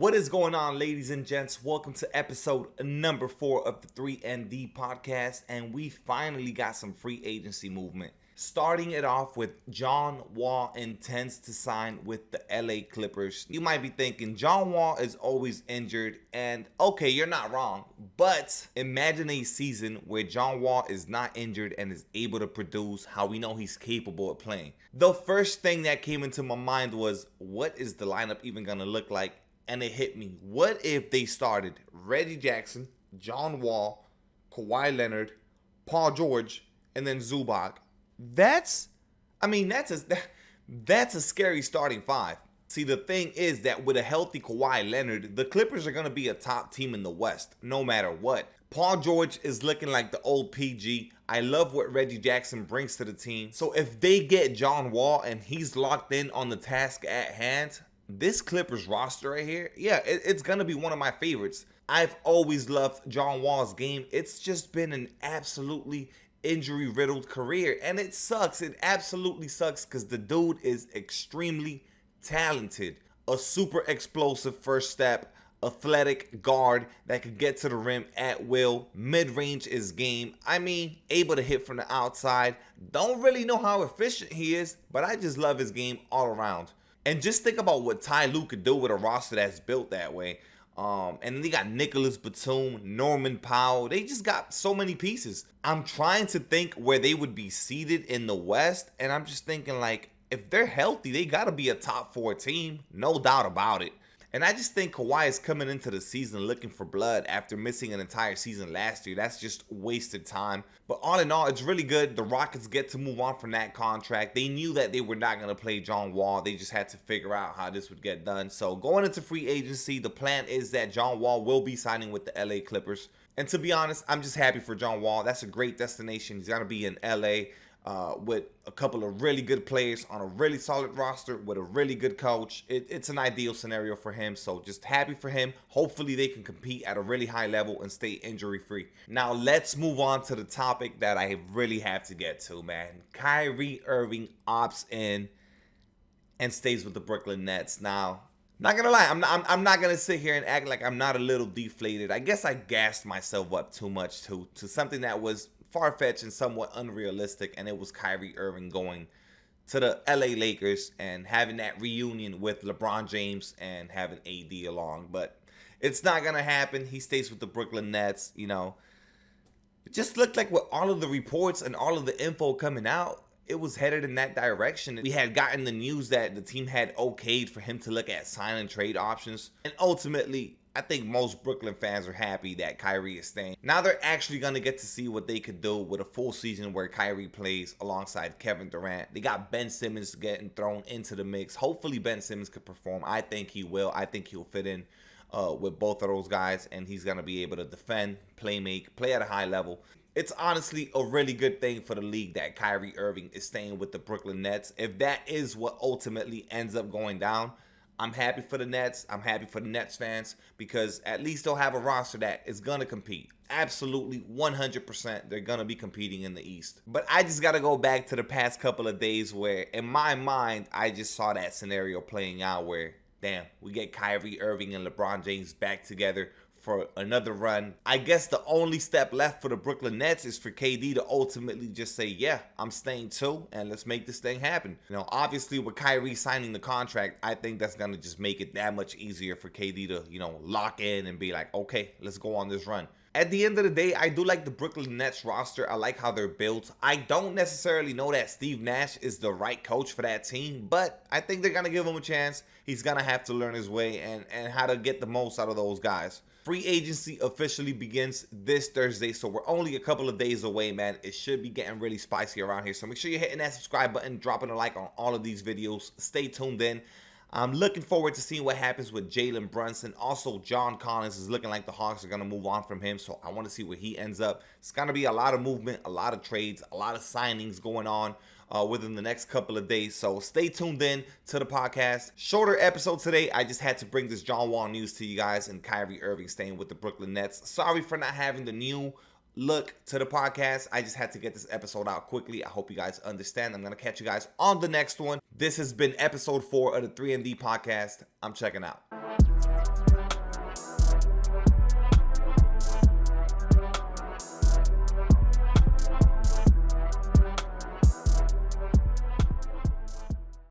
What is going on, ladies and gents? Welcome to episode number 4 of the 3ND podcast, and we finally got some free agency movement. Starting it off with John Wall intends to sign with the LA Clippers. You might be thinking, John Wall is always injured, and okay, you're not wrong, but imagine a season where John Wall is not injured and is able to produce how we know he's capable of playing. The first thing that came into my mind was, what is the lineup even going to look like? And it hit me. What if they started Reggie Jackson, John Wall, Kawhi Leonard, Paul George, and then Zubac? That's a scary starting five. See, the thing is that with a healthy Kawhi Leonard, the Clippers are going to be a top team in the West, no matter what. Paul George is looking like the old PG. I love what Reggie Jackson brings to the team. So if they get John Wall and he's locked in on the task at hand, this Clippers roster right here, it's going to be one of my favorites. I've always loved John Wall's game. It's just been an absolutely injury-riddled career, and it sucks. It absolutely sucks because the dude is extremely talented. A super explosive first step, athletic guard that could get to the rim at will. Mid-range is game. Able to hit from the outside. Don't really know how efficient he is, but I just love his game all around. And just think about what Ty Lue could do with a roster that's built that way. And then they got Nicholas Batum, Norman Powell. They just got so many pieces. I'm trying to think where they would be seated in the West. And I'm just thinking, like, if they're healthy, they got to be a top 4 team. No doubt about it. And I just think Kawhi is coming into the season looking for blood after missing an entire season last year. That's just wasted time. But all in all, it's really good. The Rockets get to move on from that contract. They knew that they were not going to play John Wall. They just had to figure out how this would get done. So going into free agency, the plan is that John Wall will be signing with the LA Clippers. And to be honest, I'm just happy for John Wall. That's a great destination. He's going to be in LA. With a couple of really good players on a really solid roster with a really good coach. It's an ideal scenario for him, so just happy for him. Hopefully they can compete at a really high level and stay injury free. Now let's move on to the topic that I really have to get to, man. Kyrie Irving opts in and stays with the Brooklyn Nets. Now, not gonna lie, I'm not gonna sit here and act like I'm not a little deflated. I guess I gassed myself up too much to something that was far-fetched and somewhat unrealistic, and it was Kyrie Irving going to the LA Lakers and having that reunion with LeBron James and having AD along. But it's not gonna happen. He stays with the Brooklyn Nets. You know, it just looked like with all of the reports and all of the info coming out, it was headed in that direction. We had gotten the news that the team had okayed for him to look at sign and trade options, and ultimately I think most Brooklyn fans are happy that Kyrie is staying. Now they're actually going to get to see what they could do with a full season where Kyrie plays alongside Kevin Durant. They got Ben Simmons getting thrown into the mix. Hopefully Ben Simmons could perform. I think he will. I think he'll fit in with both of those guys, and he's going to be able to defend, play at a high level. It's honestly a really good thing for the league that Kyrie Irving is staying with the Brooklyn Nets. If that is what ultimately ends up going down, I'm happy for the Nets. I'm happy for the Nets fans because at least they'll have a roster that is going to compete. Absolutely 100% they're going to be competing in the East. But I just got to go back to the past couple of days where in my mind, I just saw that scenario playing out where, damn, we get Kyrie Irving and LeBron James back together for another run. I guess the only step left for the Brooklyn Nets is for KD to ultimately just say, yeah, I'm staying too, and let's make this thing happen. You know, obviously with Kyrie signing the contract, I think that's going to just make it that much easier for KD to, lock in and be like, okay, let's go on this run. At the end of the day, I do like the Brooklyn Nets roster. I like how they're built. I don't necessarily know that Steve Nash is the right coach for that team, but I think they're going to give him a chance. He's going to have to learn his way and how to get the most out of those guys. Free agency officially begins this Thursday, so we're only a couple of days away, man. It should be getting really spicy around here, so make sure you're hitting that subscribe button, dropping a like on all of these videos. Stay tuned in. I'm looking forward to seeing what happens with Jalen Brunson. Also, John Collins is looking like the Hawks are going to move on from him, so I want to see where he ends up. It's going to be a lot of movement, a lot of trades, a lot of signings going on within the next couple of days. So stay tuned in to the podcast. Shorter episode today. I just had to bring this John Wall news to you guys and Kyrie Irving staying with the Brooklyn Nets. Sorry for not having the new look to the podcast. I just had to get this episode out quickly. I hope you guys understand. I'm going to catch you guys on the next one. This has been episode 4 of the 3ND podcast. I'm checking out.